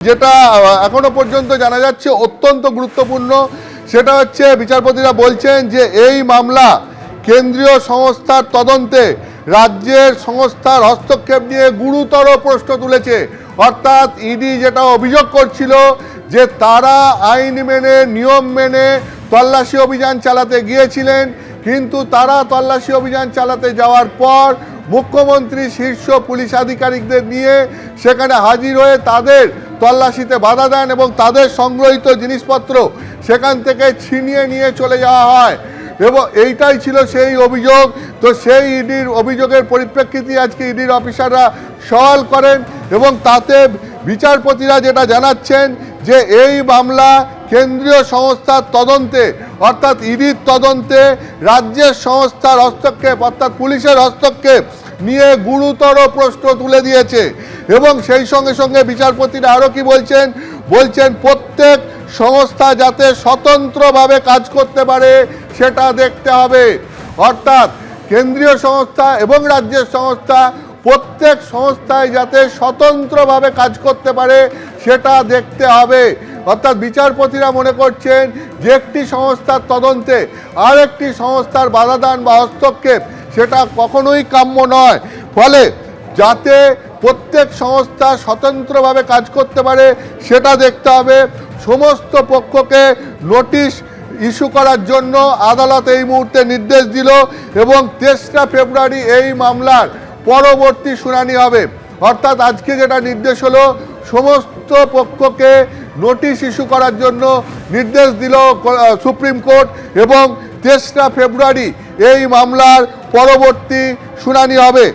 যেটা এখনো পর্যন্ত জানা যাচ্ছে অত্যন্ত গুরুত্বপূর্ণ, সেটা হচ্ছে বিচারপতিরা বলছেন যে এই মামলা কেন্দ্রীয় সংস্থার তদন্তে রাজ্যের সংস্থার হস্তক্ষেপ নিয়ে গুরুতর প্রশ্ন তুলেছে। অর্থাৎ ইডি যেটা অভিযোগ করছিল যে তারা আইন মেনে নিয়ম মেনে তল্লাশি অভিযান চালাতে গিয়েছিলেন, কিন্তু তারা তল্লাশি অভিযান চালাতে যাওয়ার পর মুখ্যমন্ত্রী শীর্ষ পুলিশ আধিকারিকদের নিয়ে সেখানে হাজির হয়ে তাদের তল্লাশিতে বাধা দেন এবং তাদের সংগ্রহীত জিনিসপত্র সেখান থেকে ছিনিয়ে নিয়ে চলে যাওয়া হয় এবং এইটাই ছিল সেই অভিযোগ। তো সেই ইডির অভিযোগের পরিপ্রেক্ষিতে আজকে ইডির অফিসাররা সওয়াল করেন এবং তাতে বিচারপতিরা যেটা জানাচ্ছেন যে এই মামলা কেন্দ্রীয় সংস্থার তদন্তে অর্থাৎ ইডির তদন্তে রাজ্যের সংস্থার হস্তক্ষেপ অর্থাৎ পুলিশের হস্তক্ষেপ নিয়ে গুরুতর প্রশ্ন তুলে দিয়েছে। এবং সেই সঙ্গে সঙ্গে বিচারপতিরা আরও কি বলছেন, প্রত্যেক সংস্থা যাতে স্বতন্ত্রভাবে কাজ করতে পারে সেটা দেখতে হবে। অর্থাৎ কেন্দ্রীয় সংস্থা এবং রাজ্যের সংস্থা প্রত্যেক সংস্থায় যাতে স্বতন্ত্রভাবে কাজ করতে পারে সেটা দেখতে হবে। অর্থাৎ বিচারপতিরা মনে করছেন যে একটি সংস্থার তদন্তে আরেকটি সংস্থার বাধাদান বা হস্তক্ষেপ সেটা কখনোই কাম্য নয়। ফলে যাতে প্রত্যেক সংস্থা স্বতন্ত্রভাবে কাজ করতে পারে সেটা দেখতে হবে। সমস্ত পক্ষকে নোটিশ ইস্যু করার জন্য আদালত এই মুহূর্তে নির্দেশ দিল এবং 23 ফেব্রুয়ারি এই মামলার পরবর্তী শুনানি হবে। অর্থাৎ আজকে যেটা নির্দেশ হলো, সমস্ত পক্ষকে নোটিশ ইস্যু করার জন্য নির্দেশ দিল সুপ্রিম কোর্ট এবং 23 ফেব্রুয়ারি এই মামলার পরবর্তী শুনানি হবে।